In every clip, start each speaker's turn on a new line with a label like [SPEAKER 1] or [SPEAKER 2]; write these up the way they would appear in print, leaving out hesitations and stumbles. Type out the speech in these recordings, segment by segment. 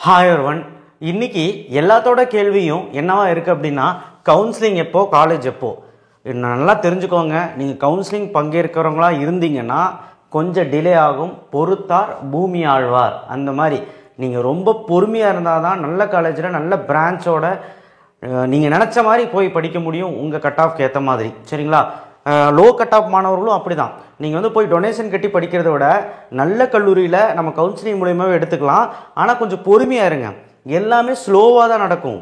[SPEAKER 1] Hi ஒருவன். இன்னைக்கு எல்லாத்தோட கேள்வியும் என்னவா இருக்குது அப்படின்னா, கவுன்சிலிங் எப்போ, காலேஜ் எப்போ? நல்லா தெரிஞ்சுக்கோங்க. நீங்கள் கவுன்சிலிங் பங்கேற்கிறவங்களா இருந்தீங்கன்னா கொஞ்சம் டிலே ஆகும். பொறுத்தார் பூமி ஆழ்வார். அந்த மாதிரி நீங்கள் ரொம்ப பொறுமையாக இருந்தால் தான் நல்ல காலேஜில் நல்ல பிரான்ச்சோட நீங்கள் நினச்ச மாதிரி போய் படிக்க முடியும், உங்கள் கட் ஆஃப்க்கு ஏற்ற மாதிரி. சரிங்களா? லோ கட் ஆஃப் மாணவர்களும் அப்படி தான். நீங்கள் போய் டொனேஷன் கட்டி படிக்கிறத விட நல்ல கல்லூரியில் நம்ம கவுன்சிலிங் மூலியமாகவே எடுத்துக்கலாம். ஆனால் கொஞ்சம் பொறுமையாக இருங்க. எல்லாமே ஸ்லோவாக தான் நடக்கும்.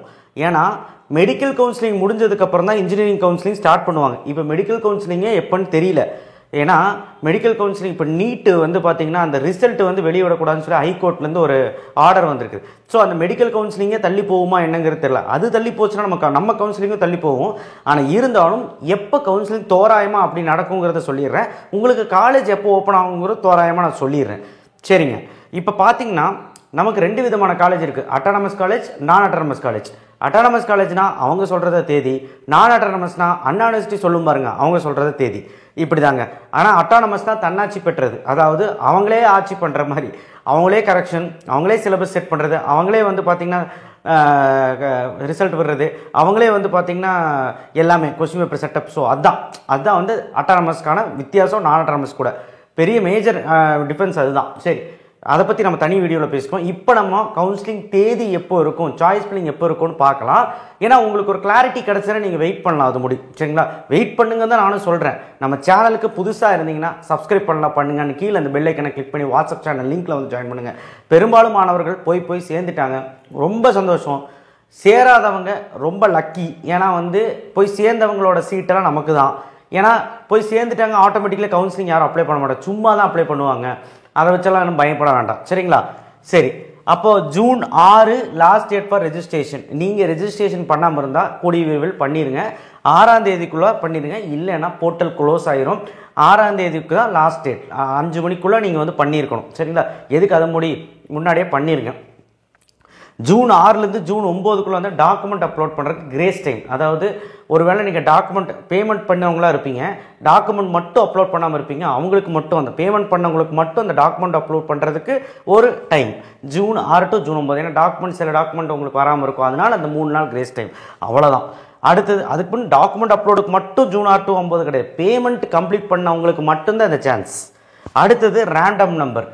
[SPEAKER 1] ஏன்னா மெடிக்கல் கவுன்சிலிங் முடிஞ்சதுக்கப்புறம் தான் இன்ஜினியரிங் கவுன்சிலிங் ஸ்டார்ட் பண்ணுவாங்க. இப்போ மெடிக்கல் கவுன்சிலிங்கே எப்போன்னு தெரியல. ஏன்னா மெடிக்கல் கவுன்சிலிங் இப்போ நீட்டு பார்த்தீங்கன்னா அந்த ரிசல்ட் வெளியிடக்கூடாதுன்னு சொல்லி ஹைகோர்ட்லேருந்து ஒரு ஆர்டர் வந்திருக்கு. ஸோ அந்த மெடிக்கல் கவுன்சிலிங்கே தள்ளி போகுமா என்னங்கிறது தெரியல. அது தள்ளி போச்சுன்னா நம்ம கவுன்சிலிங்கும் தள்ளி போகும். ஆனால் இருந்தாலும் எப்போ கவுன்சிலிங் தோராயமாக அப்படி நடக்குங்கிறத சொல்லிடுறேன். உங்களுக்கு காலேஜ் எப்போ ஓப்பன் ஆகுங்கிறது தோராயமாக நான் சொல்லிடுறேன். சரிங்க. இப்போ பார்த்தீங்கன்னா நமக்கு 2 விதமான காலேஜ் இருக்குது. அட்டானமஸ் காலேஜ், நான் அட்டானமஸ் காலேஜ். அட்டானமஸ் காலேஜ்னா அவங்க சொல்கிறத தேதி, நான் அட்டானமஸ்னா அண்ணா யூனிவர்சிட்டி சொல்லும் பாருங்க, அவங்க சொல்கிறத தேதி. இப்படி தாங்க. ஆனால் அட்டானமஸ் தான் தன்னாட்சி பெற்றது. அதாவது அவங்களே ஆட்சி பண்ணுற மாதிரி, அவங்களே கரெக்ஷன், அவங்களே சிலபஸ் செட் பண்ணுறது, அவங்களே பார்த்திங்கன்னா ரிசல்ட் வர்றது, அவங்களே பார்த்திங்கன்னா எல்லாமே கொஸ்டின் பேப்பர் செட்டப். ஸோ அதுதான் அட்டானமஸ்க்கான வித்தியாசம். நான் அட்டானமஸ் கூட பெரிய மேஜர் டிஃபரன்ஸ் அதுதான். சரி, அதை பற்றி நம்ம தனி வீடியோவில் பேசுவோம். இப்போ நம்ம கவுன்சிலிங் தேதி எப்போ இருக்கும், சாய்ஸ் ஃபில்லிங் எப்போ இருக்கும்னு பார்க்கலாம். ஏன்னா உங்களுக்கு ஒரு கிளாரிட்டி கிடச்சினா நீங்கள் வெயிட் பண்ணலாம். அது முடியும். சரிங்களா? வெயிட் பண்ணுங்க தான் நானும் சொல்கிறேன். நம்ம சேனலுக்கு புதுசாக இருந்தீங்கன்னா சப்ஸ்கிரைப் பண்ணலாம், பண்ணுங்கன்னு கீழே அந்த பெல் ஐக்கனை கிளிக் பண்ணி வாட்ஸ்அப் சேனல் லிங்க்கில் ஜாயின் பண்ணுங்கள். பெரும்பாலும் மாணவர்கள் போய் சேர்ந்துட்டாங்க. ரொம்ப சந்தோஷம். சேராதவங்க ரொம்ப லக்கி. ஏன்னா போய் சேர்ந்தவங்களோட சீட்டெல்லாம் நமக்கு தான். ஏன்னா போய் சேர்ந்துட்டாங்க, ஆட்டோமேட்டிக்கலாக கவுன்சிலிங் யாரும் அப்ளை பண்ண மாட்டாங்க, சும்மா தான் அப்ளை பண்ணுவாங்க. அதை வச்செல்லாம் இன்னும் பயப்பட வேண்டாம். சரிங்களா? சரி, அப்போது June 6 last date for registration. நீங்கள் ரெஜிஸ்ட்ரேஷன் பண்ணாமல் இருந்தால் கூடிய விரைவில் பண்ணிடுங்க. 6ஆம் தேதிக்குள்ளே பண்ணிடுங்க. இல்லைன்னா போர்ட்டல் க்ளோஸ் ஆயிரும். 6ஆம் தேதிக்கு தான் லாஸ்ட் டேட். 5 மணிக்குள்ளே நீங்கள் பண்ணியிருக்கணும். சரிங்களா? எதுக்கு அதை முன்னாடியே பண்ணிடுங்க. ஜூன் 6லேருந்து ஜூன் 9க்குள்ளே டாக்குமெண்ட் அப்லோட் பண்ணுறதுக்கு கிரேஸ் டைம். அதாவது ஒருவேளை நீங்கள் டாக்குமெண்ட் பேமெண்ட் பண்ணவங்களா இருப்பீங்க, டாக்குமெண்ட் மட்டும் அப்லோட் பண்ணாமல் இருப்பீங்க, அவங்களுக்கு மட்டும் அந்த பேமெண்ட் பண்ணவங்களுக்கு மட்டும் அந்த டாக்குமெண்ட் அப்லோட் பண்ணுறதுக்கு ஒரு டைம் ஜூன் 6 டு ஜூன் 9. ஏன்னா சில டாக்குமெண்ட் உங்களுக்கு வராமல் இருக்கும். அதனால் அந்த 3 நாள் கிரேஸ் டைம். அவ்வளோதான். அடுத்தது அதுக்கு முன் டாக்குமெண்ட் அப்லோடுக்கு மட்டும் ஜூன் 6 டு 9 கிடையாது. பேமெண்ட் கம்ப்ளீட் பண்ணவங்களுக்கு மட்டும்தான் அந்த சான்ஸ். அடுத்தது ரேண்டம் நம்பர்.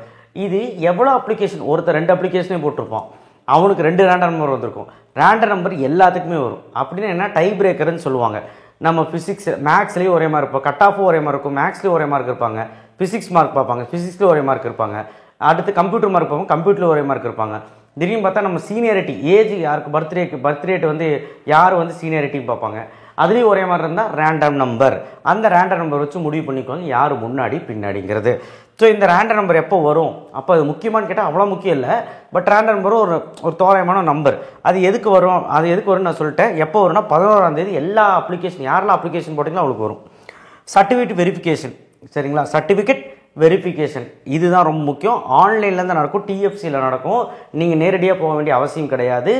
[SPEAKER 1] இது எவ்வளோ அப்ளிகேஷன், ஒருத்தர் 2 அப்ளிகேஷனே போட்டிருப்போம், அவனுக்கு 2 ரேண்டம் நம்பர் வந்திருக்கும். ரேண்டம் நம்பர் எல்லாத்துக்குமே வரும். அப்படின்னா என்ன, டை பிரேக்கர்னு சொல்லுவாங்க. நம்ம ஃபிசிக்ஸ் மேக்ஸ்லேயும் ஒரே மாதிரி இருப்போம், கட் ஆஃபும் ஒரே மாதிரி இருக்கும், மேக்ஸ்லேயும் ஒரே மார்க் இருப்பாங்க, ஃபிசிக்ஸ் மார்க் பார்ப்பாங்க, ஃபிசிக்ஸ்லேயும் ஒரே மார்க் இருப்பாங்க. அடுத்து கம்ப்யூட்டர் மார்க் பார்ப்பாங்க, கம்ப்யூட்டரில் ஒரே மார்க் இருப்பாங்க. திடீர்னு பார்த்தா நம்ம சீனியாரிட்டி ஏஜ் யாருக்கு பர்த்டேட் யார் சீனியாரிட்டின்னு பார்ப்பாங்க. அதுலேயும் ஒரே மாதிரி இருந்தால் ரேண்டம் நம்பர். அந்த ரேண்டம் நம்பர் வச்சு முடிவு பண்ணிக்கோங்க யார் முன்னாடி பின்னாடிங்கிறது. ஸோ இந்த ரேண்டம் நம்பர் எப்போ வரும், அப்போ அது முக்கியமானு கேட்டால் அவ்வளோ முக்கியம் இல்லை. பட் ரேண்டம் நம்பரும் ஒரு தோராயமான நம்பர். அது எதுக்கு வரும்னு நான் சொல்லிட்டேன். எப்போ வரும்னா 11ஆம் தேதி எல்லா அப்ளிகேஷன், யாரெல்லாம் அப்ளிகேஷன் போட்டிங்களோ அவங்களுக்கு வரும். Certificate verification. சரிங்களா? சர்டிஃபிகேட் வெரிஃபிகேஷன் இதுதான் ரொம்ப முக்கியம். ஆன்லைன்லேருந்து நடக்கும், டிஎஃப்சியில் நடக்கும். நீங்கள் நேரடியாக போக வேண்டிய அவசியம் கிடையாது.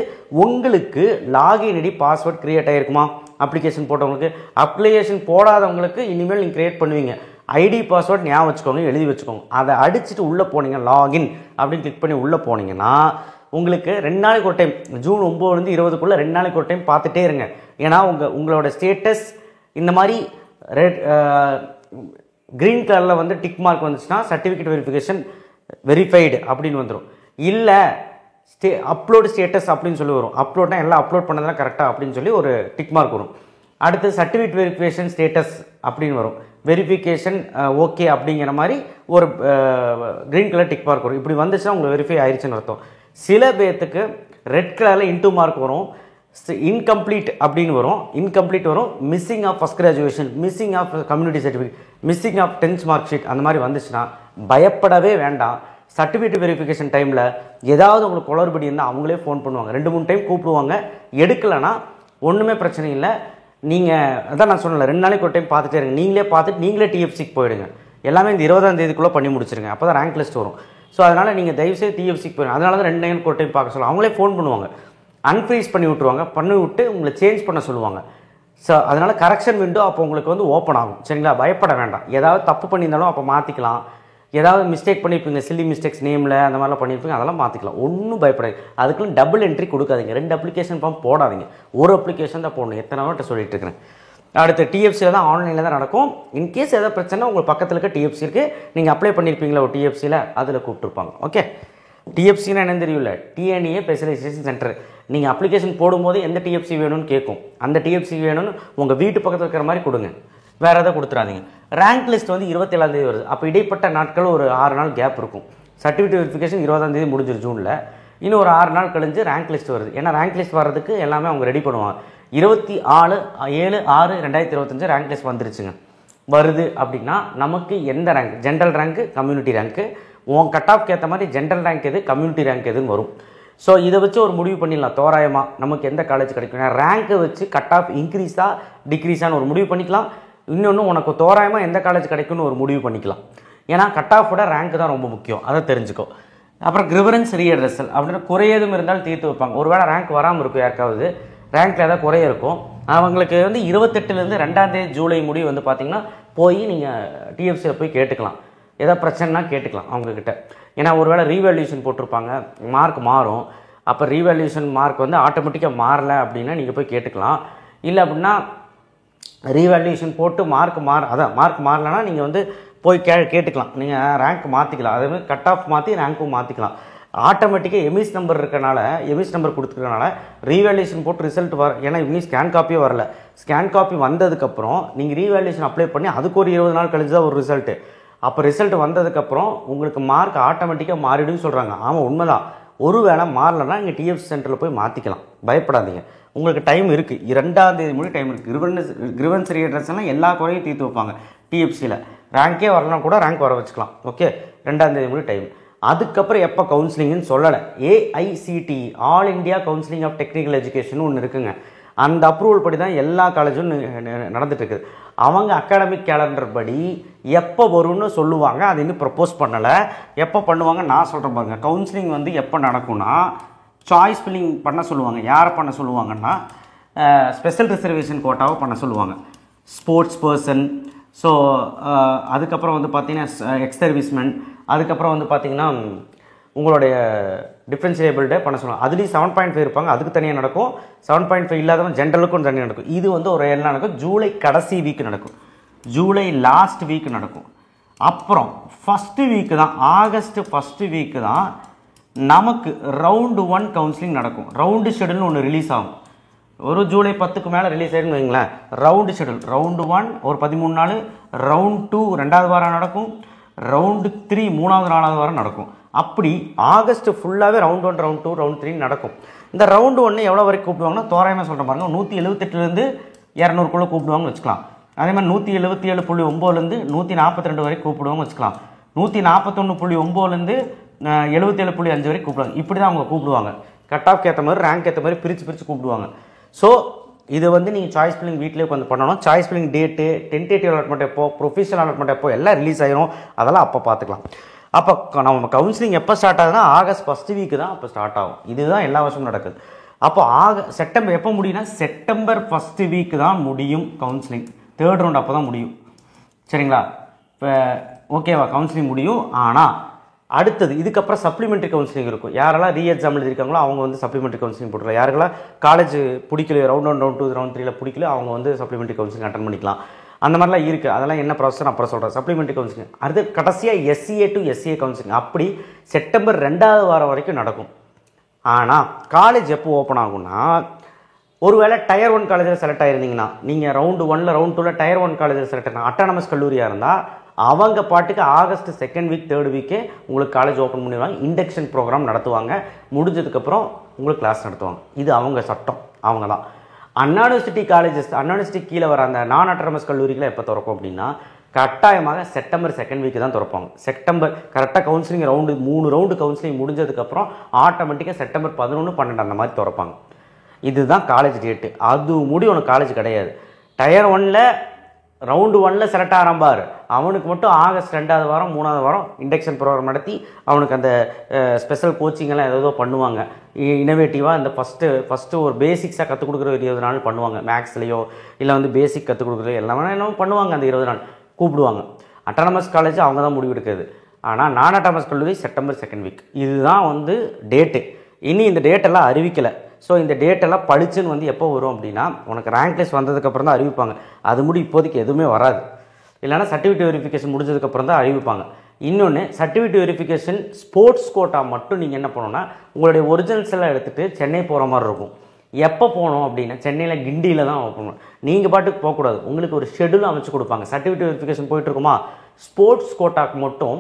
[SPEAKER 1] உங்களுக்கு லாகின் ஐடி பாஸ்வேர்ட் க்ரியேட் ஆகிருக்குமா அப்ளிகேஷன் போட்டவங்களுக்கு? அப்ளிகேஷன் போடாதவங்களுக்கு இனிமேல் நீங்கள் க்ரியேட் பண்ணுவீங்க. ஐடி பாஸ்வேர்ட் ஞாபகம் வச்சுக்கோங்க, எழுதி வச்சுக்கோங்க. அதை அடிச்சுட்டு உள்ளே போனீங்க, லாகின் அப்படின்னு கிளிக் பண்ணி உள்ளே போனீங்கன்னா உங்களுக்கு 2 நாளைக்கு ஒரு டைம், ஜூன் 9லேருந்து 20க்குள்ளே 2 நாளைக்கு ஒரு டைம் பார்த்துட்டே இருங்க. ஏன்னா உங்களோட ஸ்டேட்டஸ் இந்த மாதிரி க்ரீன் கலரில் டிக் மார்க் வந்துச்சுன்னா சர்டிஃபிகேட் வெரிஃபிகேஷன் வெரிஃபைடு அப்படின்னு வந்துடும். இல்லை அப்லோடு ஸ்டேட்டஸ் அப்படின்னு சொல்லி வரும். அப்லோட்னா எல்லாம் அப்லோட் பண்ணதெல்லாம் கரெக்டாக அப்படின்னு சொல்லி ஒரு டிக் மார்க் வரும். அடுத்து சர்டிஃபிகேட் வெரிஃபிகேஷன் ஸ்டேட்டஸ் அப்படின்னு வரும். வெரிஃபிகேஷன் ஓகே அப்படிங்கிற மாதிரி ஒரு க்ரீன் கலர் டிக் மார்க் வரும். இப்படி வந்துச்சுன்னா உங்களுக்கு வெரிஃபை ஆயிடுச்சுன்னு அர்த்தம். சில பேர்த்துக்கு ரெட் கலரில் இன்டூ மார்க் வரும், இன்கம்ப்ளீட் அப்படின்னு வரும், இன்கம்ப்ளீட் வரும், missing of first graduation, missing of community certificate, missing of 10th mark sheet அந்த மாதிரி வந்துச்சுன்னா பயப்படவே வேண்டாம். சர்டிஃபிகேட் வெரிஃபிகேஷன் டைமில் ஏதாவது உங்களுக்கு குளறுபடி இருந்தால் அவங்களே ஃபோன் பண்ணுவாங்க. 2-3 டைம் கூப்பிடுவாங்க. எடுக்கலைன்னா ஒன்றுமே பிரச்சனை இல்லை. நீங்கள் அதான் நான் சொன்னல, 2 நாளைக்கு ஒரு டைம் பார்த்துட்டே இருங்க. நீங்களே பார்த்துட்டு நீங்களே டிஎஃப்சிக்கு போயிடுங்க. எல்லாமே இந்த 20ஆம் தேதிக்குள்ளே பண்ணி முடிச்சிருங்க. அப்போ தான் ரேங்க் லிஸ்ட் வரும். ஸோ அதனால் நீங்கள் தயவுசெய்து டிஎஃப்சிக்கு போயிடுங்க. அதனால தான் 2 நாளைக்கு ஒரு டைம் பார்க்க சொல்லுவாங்க. அவங்களே ஃபோன் பண்ணுவாங்க, அன்ஃப்ரீஸ் பண்ணி விட்ருவாங்க, பண்ணி விட்டு உங்களை சேஞ்ச் பண்ண சொல்லுவாங்க. ஸோ அதனால் கரெக்ஷன் விண்டோ அப்போ உங்களுக்கு ஓப்பன் ஆகும். சரிங்களா? பயப்பட வேண்டாம். ஏதாவது தப்பு பண்ணியிருந்தாலும் அப்போ மாற்றிக்கலாம். ஏதாவது மிஸ்டேக் பண்ணியிருப்பீங்க, சில்லி மிஸ்டேக்ஸ் நேமில் அந்த மாதிரிலாம் பண்ணியிருப்பீங்க, அதெல்லாம் மாற்றிக்கலாம். ஒன்றும் பயப்படாது. அதுக்குன்னு டபுள் என்ட்ரி கொடுக்காதீங்க. 2 அப்ளிகேஷன் ஃபார்ம் போடாதீங்க. ஒரு அப்ளிகேஷன் தான் போடணும். எத்தனை வாட்ட சொல்லிட்டு இருக்கிறேன். அடுத்து டிஎஃப்சியில் தான் ஆன்லைனில் தான் நடக்கும். இன்கேஸ் ஏதாவது பிரச்சனை உங்கள் பக்கத்தில் இருக்க டிஎஃப்சி இருக்குது, நீங்கள் அப்ளை பண்ணியிருப்பீங்களா ஒரு டிஎஃப்சியில், அதில் கூப்பிட்டுருப்பாங்க. ஓகே, டிஎஃப்சின்னா என்னன்னு தெரியல, டிஎன்ஏ ஸ்பெஷலைசேஷன் சென்டர். நீங்கள் அப்ளிகேஷன் போடும்போது எந்த டிஎஃப்சி வேணும்னு கேட்கும். அந்த டிஎஃப்சி வேணும்னு உங்கள் வீட்டு பக்கத்தில் இருக்கிற மாதிரி கொடுங்க, வேறு எதாவது கொடுத்துறாதீங்க. ரேங்க் லிஸ்ட் வந்து 27ஆம் தேதி வருது. அப்போ இடைப்பட்ட நாட்கள் ஒரு 6 நாள் கேப் இருக்கும். சர்டிஃபிகேட் வெரிஃபிகேஷன் 20ஆம் தேதி முடிஞ்சிரு ஜூனில். இன்னும் ஒரு 6 நாள் கழிஞ்சு ரேங்க் லிஸ்ட் வருது. ஏன்னா ரேங்க் லிஸ்ட் வர்றதுக்கு எல்லாமே அவங்க ரெடி பண்ணுவாங்க. 24/7/2025 ரேங்க் லிஸ்ட் வந்துருச்சுங்க. வருது அப்படின்னா நமக்கு எந்த rank, general rank, community rank, உன் கட் ஆஃப்க்கு ஏற்ற மாதிரி ஜென்ரல் ரேங்க் எது, கம்யூனிட்டி ரேங்க் எதுன்னு வரும். ஸோ இதை வச்சு ஒரு முடிவு பண்ணிடலாம் தோராயமாக நமக்கு எந்த காலேஜ் கிடைக்கும். ரேங்க்கை வச்சு கட் ஆஃப் இன்க்ரீஸா டிக்ரீஸான்னு ஒரு முடிவு பண்ணிக்கலாம். இன்னொன்று உனக்கு தோராயமாக எந்த காலேஜ் கிடைக்கும்னு ஒரு முடிவு பண்ணிக்கலாம். ஏன்னா கட் ஆஃபோட ரேங்க் தான் ரொம்ப முக்கியம், அதை தெரிஞ்சுக்கோ. அப்புறம் கிரிவரன்ஸ் ரீஅட்ரஸல் அப்படின்னா குறையதும் இருந்தாலும் தீர்த்து வைப்பாங்க. ஒருவேளை ரேங்க் வராமல் இருக்கும், யாருக்காவது ரேங்க்கில் ஏதாவது குறைய இருக்கும், அவங்களுக்கு வந்து 28லேருந்து 2ஆம் தேதி ஜூலை முடிவு வந்து பார்த்திங்கன்னா போய் நீங்கள் டிஎஃப்சியில் போய் கேட்டுக்கலாம். ஏதாவது பிரச்சனைனா கேட்டுக்கலாம் அவங்கக்கிட்ட. ஏன்னா ஒருவேளை ரீவேல்யூஷன் போட்டிருப்பாங்க, மார்க் மாறும். அப்போ ரீவேல்யூஷன் மார்க் வந்து ஆட்டோமேட்டிக்காக மாறலை அப்படின்னா நீங்கள் போய் கேட்டுக்கலாம். இல்லை அப்படின்னா ரீவேல்யூஷன் போட்டு மார்க் மாறலைன்னா நீங்கள் வந்து போய் கேட்டுக்கலாம். நீங்கள் ரேங்க் மாற்றிக்கலாம். அதேமாதிரி கட் ஆஃப் மாற்றி ரேங்க்கும் மாற்றிக்கலாம். ஆட்டோமேட்டிக்காக எமிஸ் நம்பர் இருக்கனால, எமிஸ் நம்பர் கொடுத்துருக்கனால ரீவேல்யூஷன் போட்டு ரிசல்ட் ஏன்னா இன்னும் ஸ்கேன் காப்பியே வரல. ஸ்கேன் காப்பி வந்ததுக்கப்புறம் நீங்கள் ரீவேல்யூஷன் அப்ளை பண்ணி அதுக்கு ஒரு 20 நாள் கழிச்சு தான் ஒரு ரிசல்ட்டு. அப்போ ரிசல்ட் வந்ததுக்கப்புறம் உங்களுக்கு மார்க் ஆட்டோமேட்டிக்காக மாறிடுன்னு சொல்கிறாங்க. ஆமாம், உண்மைதான். ஒரு வேளை மாறலைன்னா நீங்கள் டிஎஃப்சி சென்டரில் போய் மாற்றிக்கலாம். பயப்படாதீங்க, உங்களுக்கு டைம் இருக்குது. 2ஆம் தேதி முடிய டைம் இருக்குது. கிரிவன்ஸ் ரீஅட்ரஸ்லாம் எல்லா குறையும் தீர்த்து வைப்பாங்க டிஎஃப்சியில். ரேங்கே வரலாம் கூட ரேங்க் வர வச்சுக்கலாம். ஓகே, 2ஆம் தேதி முடிய டைம். அதுக்கப்புறம் எப்போ கவுன்சிலிங்னு சொல்லலை. AICTE all India counselling of technical education ஒன்று இருக்குங்க. அந்த அப்ரூவல் படி தான் எல்லா காலேஜும் நடந்துட்டு இருக்குது. அவங்க அகாடமிக் கேலண்டர் படி எப்போ வரும்னு சொல்லுவாங்க. அது இன்னும் ப்ரப்போஸ் பண்ணலை. எப்போ பண்ணுவாங்க நான் சொல்கிறேன் பாருங்க. கவுன்சிலிங் வந்து எப்போ நடக்கும்னா சாய்ஸ் ஃபில்லிங் பண்ண சொல்லுவாங்க. யாரை பண்ண சொல்லுவாங்கன்னா ஸ்பெஷல் ரிசர்வேஷன் கோட்டாவை பண்ண சொல்லுவாங்க. ஸ்போர்ட்ஸ் பர்சன், ஸோ அதுக்கப்புறம் வந்து பார்த்திங்கன்னா எக்ஸ் சர்வீஸ்மென், அதுக்கப்புறம் வந்து பார்த்திங்கன்னா உங்களுடைய டிஃபரன்ஷியபிள்டே பண்ண சொல்லுவாங்க. அதுலேயும் 7.5 இருப்பாங்க, அதுக்கு தனியாக நடக்கும். 7.5 இல்லாதவங்க ஜென்ரலுக்கும் தனியாக நடக்கும். இது வந்து ஒரு எல்லாம் நடக்கும். ஜூலை கடைசி வீக் நடக்கும், ஜூலை லாஸ்ட் வீக் நடக்கும். அப்புறம் ஃபஸ்ட்டு வீக்கு தான், ஆகஸ்ட் ஃபஸ்ட்டு வீக்கு தான் நமக்கு ரவுண்டு 1 கவுன்சிலிங் நடக்கும். ரவுண்டு ஷெடியூல்னு ஒன்று ரிலீஸ் ஆகும். ஒரு ஜூலை 10க்கு மேலே ரிலீஸ் ஆகிடுன்னு வைங்களேன். ரவுண்டு ஷெடியூல் ரவுண்டு 1 ஒரு 13 நாள், ரவுண்ட் 2 2வது வாரம் நடக்கும், ரவுண்டு 3 3வது 4வது வாரம் நடக்கும். அப்படி ஆகஸ்ட் ஃபுல்லாகவே ரவுண்ட் 1 ரவுண்ட் 2 ரவுண்ட் 3 நடக்கும். இந்த ரவுண்டு 1 எவ்வளோ வரைக்கும் கூப்பிடுவாங்கன்னா தோராயமாக சொல்கிறேன் பாருங்க, 178லேருந்து 200க்குள்ளே கூப்பிடுவாங்கன்னு வச்சுக்கலாம். அதே மாதிரி 177.9லேருந்து 142 வரைக்கும் கூப்பிடுவாங்க வச்சுக்கலாம். 141.9லேருந்து 77.5 வரைக்கும் கூப்பிடுவாங்க. இப்படி தான் அவங்க கூப்பிடுவாங்க. கட் ஆஃப்க்கு ஏற்ற மாதிரி ரேங்க் ஏற்ற மாதிரி பிரித்து கூப்பிடுவாங்க. ஸோ இதை வந்து நீங்கள் சாய்ஸ் ஃபில்லிங் வீட்டிலே உட்காந்து பண்ணணும். Choice filling date, tentative allotment எப்போ, ப்ரொஃபஷனல் அலாட்மெண்ட் எப்போ எல்லாம் ரிலீஸ் ஆகிரும். அதெல்லாம் அப்போ பார்த்துக்கலாம். அப்போ நம்ம கவுன்சிலிங் எப்போ ஸ்டார்ட் ஆகுதுன்னா ஆகஸ்ட் ஃபஸ்ட்டு வீக்கு தான் அப்போ ஸ்டார்ட் ஆகும். இதுதான் எல்லா வருஷமும் நடக்குது. அப்போ செப்டம்பர் எப்போ முடியும்னா செப்டம்பர் ஃபஸ்ட்டு வீக்கு தான் முடியும் கவுன்சிலிங். 3rd ரவுண்ட் அப்போ தான் முடியும். சரிங்களா? இப்போ ஓகேவா, கவுன்சிலிங் முடியும். ஆனால் அடுத்தது இதுக்கப்புறம் சப்ளிமெண்ட்ரி கவுன்சிலிங் இருக்கும். யாரெல்லாம் ரீஎக்ஸாம் எழுதிருக்காங்களோ அவங்க வந்து சப்ளிமெண்ட்ரி கவுன்சிலிங் போட்டுக்கலாம். யாருக்கெல்லாம் காலேஜ் பிடிக்கல, ரவுண்ட் 1 ரவுண்ட் 2 ரவுண்ட் 3 பிடிக்கல, அவங்க வந்து சப்ளிமெண்ட்ரி கவுன்சிலிங் அட்டன் பண்ணிக்கலாம். அந்த மாதிரிலாம் இருக்குது. அதெல்லாம் என்ன ப்ராசஸ் அப்புறம் சொல்கிறேன். சப்ளிமெண்ட்ரி கவுன்சிலிங் அடுத்து கடைசியாக SCA to SCA கவுன்சிலிங் அப்படி செப்டம்பர் 2வது வாரம் வரைக்கும் நடக்கும். ஆனால் காலேஜ் எப்போ ஓப்பன் ஆகும்னா, ஒருவேளை டயர் 1 காலேஜில் செலக்ட் ஆகிருந்தீங்கன்னா, நீங்கள் ரவுண்டு 1 ரவுண்ட் 2 டயர் 1 காலேஜில் செலக்ட் ஆகினா அட்டானமஸ் கல்லூரியாக இருந்தால் அவங்க பாட்டுக்கு ஆகஸ்ட் 2nd வீக் 3rd வீக்கே உங்களுக்கு காலேஜ் ஓப்பன் பண்ணிடுவாங்க. இண்டக்ஷன் ப்ரோக்ராம் நடத்துவாங்க. முடிஞ்சதுக்கப்புறம் உங்களுக்கு கிளாஸ் நடத்துவாங்க. இது அவங்க சட்டம், அவங்க தான். அன்யூனிவர்சிட்டி காலேஜஸ், அன்யூனிவர்சிட்டி கீழே வர அந்த நான் அட்டானமஸ் கல்லூரிகளை எப்போ திறக்கும் அப்படின்னா கட்டாயமாக செப்டம்பர் 2nd வீக்கு தான் திறப்பாங்க. செப்டம்பர் கரெக்டாக கவுன்சிலிங் ரவுண்டு 3 ரவுண்டு கவுன்சிலிங் முடிஞ்சதுக்கப்புறம் ஆட்டோமேட்டிக்காக செப்டம்பர் 11 12 அந்த மாதிரி திறப்பாங்க. இதுதான் காலேஜ் டேட்டு. அது முடி உனக்கு காலேஜ் கிடையாது. டயர் 1ல் ரவுண்டு 1ல் செலக்ட் ஆரம்பார், அவனுக்கு மட்டும் ஆகஸ்ட் 2வது வாரம் 3வது வாரம் இண்டக்ஷன் ப்ரோக்ராம் நடத்தி அவனுக்கு அந்த ஸ்பெஷல் கோச்சிங்கெல்லாம் ஏதோ பண்ணுவாங்க. இனோவேட்டிவாக இந்த ஃபஸ்ட்டு ஒரு பேசிக்ஸாக கற்றுக் கொடுக்குற 20 நாள் பண்ணுவாங்க. மேக்ஸ்லையோ இல்லை வந்து பேசிக் கற்றுக் கொடுக்குறதோ எல்லாமே என்ன பண்ணுவாங்க. அந்த 20 நாள் கூப்பிடுவாங்க. அட்டானமஸ் காலேஜ் அவங்க தான் முடிவு எடுக்கிறது. ஆனால் நான் அட்டானமஸ் கல்லூரி செப்டம்பர் 2nd வீக் இதுதான் வந்து டேட்டு. இனி இந்த டேட்டெல்லாம் அறிவிக்கலை. ஸோ இந்த டேட்டெல்லாம் படிச்சுன்னு வந்து எப்போ வரும் அப்படின்னா உனக்கு ரேங்க் லிஸ்ட் வந்ததுக்கப்புறம் தான் அறிவிப்பாங்க. அது முடி இப்போதைக்கு எதுவுமே வராது. இல்லைனா சர்டிஃபிகேட் வெரிஃபிகேஷன் முடிஞ்சதுக்கப்புறம் தான் அறிவிப்பாங்க. இன்னொன்று சர்டிஃபிகேட் வெரிஃபிகேஷன் ஸ்போர்ட்ஸ் கோட்டா மட்டும் நீங்கள் என்ன பண்ணணும்னா உங்களுடைய ஒரிஜினல்ஸ் எல்லாம் எடுத்துகிட்டு சென்னை போகிற மாதிரி இருக்கும். எப்போ போகணும் அப்படின்னா சென்னையில் கிண்டியில் தான் போகணும். நீங்கள் பாட்டுக்கு போகக்கூடாது. உங்களுக்கு ஒரு ஷெடியூல் அமைச்சு கொடுப்பாங்க. சர்டிஃபிகேட் வெரிஃபிகேஷன் போயிட்டுருக்குமா, ஸ்போர்ட்ஸ் கோட்டாக்கு மட்டும்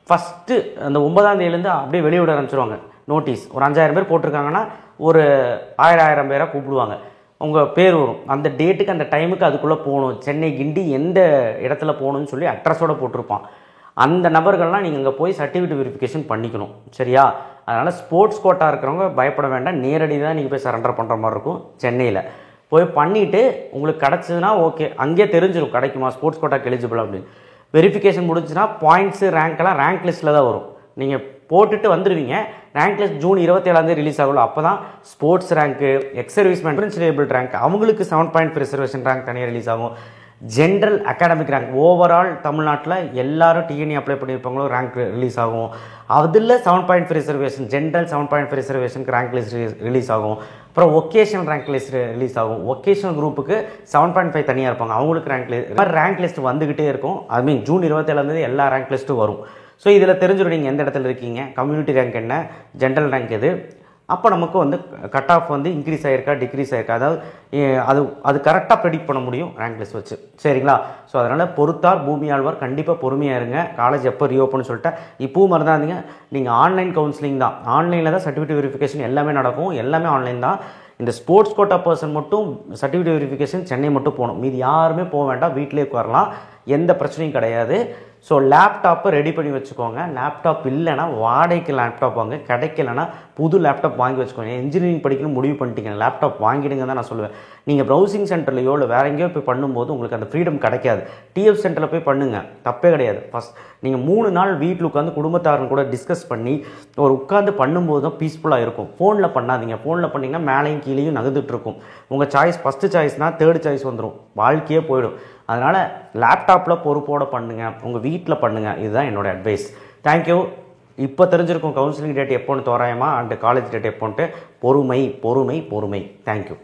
[SPEAKER 1] ஃபஸ்ட்டு அந்த 9ஆம் தேதியிலேருந்து அப்படியே வெளியிட ஆரம்பிச்சிருவாங்க நோட்டீஸ். ஒரு 5000 பேர் போட்டிருக்காங்கன்னா ஒரு 1000 பேராக கூப்பிடுவாங்க. உங்கள் பேர் வரும். அந்த டேட்டுக்கு அந்த டைமுக்கு அதுக்குள்ளே போகணும். சென்னை கிண்டி எந்த இடத்துல போகணுன்னு சொல்லி அட்ரஸோடு போட்டிருப்பான். அந்த நபர்கள்லாம் நீங்கள் அங்கே போய் சர்டிஃபிகேட் வெரிஃபிகேஷன் பண்ணிக்கணும். சரியா? அதனால் ஸ்போர்ட்ஸ் கோட்டா இருக்கிறவங்க பயப்பட வேண்டாம். நேரடி தான் நீங்கள் போய் சரண்டர் பண்ணுற மாதிரி இருக்கும். சென்னையில் போய் பண்ணிவிட்டு உங்களுக்கு கிடச்சிதுன்னா ஓகே, அங்கேயே தெரிஞ்சிடும் கிடைக்குமா ஸ்போர்ட்ஸ் கோட்டாக்கு எலிஜிபிள் அப்படின்னு. வெரிஃபிகேஷன் முடிஞ்சுன்னா பாயிண்ட்ஸு ரேங்க்கெல்லாம் ரேங்க் லிஸ்ட்டில் தான் வரும். நீங்கள் போட்டுட்டு வந்துடுவீங்க. ரேங்க் லிஸ்ட் ஜூன் 27 ரிலீஸ் ஆகல. அப்போ தான் ஸ்போர்ட்ஸ் ரேங்க்கு, எக்ஸ் சர்வீஸ்மேன், ப்ரின்சிலேபிள் ரேங்க் அவங்களுக்கு 7.5 ரிசர்வேஷன் ரேங்க் தனியாக ரிலீஸ் ஆகும். ஜென்ரல் அகாடமிக் ரேங்க் ஓவரால் தமிழ்நாட்டில் எல்லாரும் டிஎன்இ அப்ளை பண்ணியிருப்பாங்களோ ரேங்க் ரிலீஸ் ஆகும். அதில் 7.5 ரிசர்வேஷன் ஜென்ரல் 7.5 ரிசர்வேஷனுக்கு ரேங்க் லிஸ்ட் ரிலீஸ் ஆகும். அப்புறம் ஒகேஷனல் ரேங்க் லிஸ்ட் ரிலீஸ் ஆகும். ஒகேஷனல் குரூப்புக்கு 7.5 தனியாக இருப்பாங்க, அவங்களுக்கு ரேங்க் லிஸ்ட் வந்துக்கிட்டே இருக்கும். ஐ மீன் ஜூன் 27 எல்லா ரேங்க் லிஸ்ட்டும் வரும். ஸோ இதில் தெரிஞ்சிடும் நீங்கள் எந்த இடத்துல இருக்கீங்க, கம்யூனிட்டி ரேங்க் என்ன, ஜென்ரல் ரேங்க் எது. அப்போ நமக்கு வந்து கட் ஆஃப் வந்து இன்க்ரீஸ் ஆகிருக்கா டிக்ரீஸ் ஆகிருக்கா, அதாவது அது கரெக்டாக ப்ரெடிக்ட் பண்ண முடியும் ரேங்க் லிஸ்ட் வச்சு. சரிங்களா? ஸோ அதனால் பொறுத்தார் பூமி ஆழ்வார். கண்டிப்பாக பொறுமையாக இருங்க. காலேஜ் எப்போ ரீஓப்பன் சொல்லிட்டு இப்போவும் மாதிரி தான் இருந்தீங்க. நீங்கள் ஆன்லைன் கவுன்சிலிங் தான், ஆன்லைனில் தான் சர்டிஃபிகேட் வெரிஃபிகேஷன் எல்லாமே நடக்கும். எல்லாமே ஆன்லைன் தான். இந்த ஸ்போர்ட்ஸ் கோட்டா பர்சன் மட்டும் சர்டிஃபிகேட் வெரிஃபிகேஷன் சென்னை மட்டும் போகணும். மீதி யாருமே போக வேண்டாம், வீட்டிலே உட்காரலாம், எந்த பிரச்சனையும் கிடையாது. ஸோ லேப்டாப்பை ரெடி பண்ணி வச்சுக்கோங்க. லேப்டாப் இல்லைனா வாடகைக்கு லேப்டாப் வாங்க, கிடைக்கலன்னா புது லேப்டாப் வாங்கி வச்சுக்கோங்க. இன்ஜினியரிங் படிக்கணும் முடிவு பண்ணிட்டீங்க, லேப்டாப் வாங்கிடுங்க தான் நான் சொல்லுவேன். நீங்கள் ப்ரௌசிங் சென்டர்லையோ இல்லை வேறு எங்கேயோ போய் பண்ணும்போது உங்களுக்கு அந்த ஃப்ரீடம் கிடைக்காது. டிஎஃப் சென்டரில் போய் பண்ணுங்கள், தப்பே கிடையாது. ஃபஸ்ட் நீங்கள் 3 நாள் வீட்டில் உட்காந்து குடும்பத்தாரன் கூட டிஸ்கஸ் பண்ணி ஒரு உட்காந்து பண்ணும்போது தான் பீஸ்ஃபுல்லாக இருக்கும். ஃபோனில் பண்ணாதீங்க. ஃபோனில் பண்ணிங்கன்னா மேலேயும் கீழேயும் நகர்ந்துட்டு இருக்கும். உங்கள் சாய்ஸ் ஃபஸ்ட்டு சாய்ஸ்னால் 3rd சாய்ஸ் வந்துடும், வாழ்க்கையே போயிடும். அதனால் லேப்டாப்பில் பொறுப்போடு பண்ணுங்கள், உங்கள் வீட்டில் பண்ணுங்கள். இதுதான் என்னோடய அட்வைஸ். தேங்க்யூ. இப்போ தெரிஞ்சிருக்கும் கவுன்சிலிங் டேட் எப்போன்னு தோராயமாக அண்டு காலேஜ் டேட் எப்போன்ட்டு. பொறுமை பொறுமை பொறுமை. தேங்க்யூ.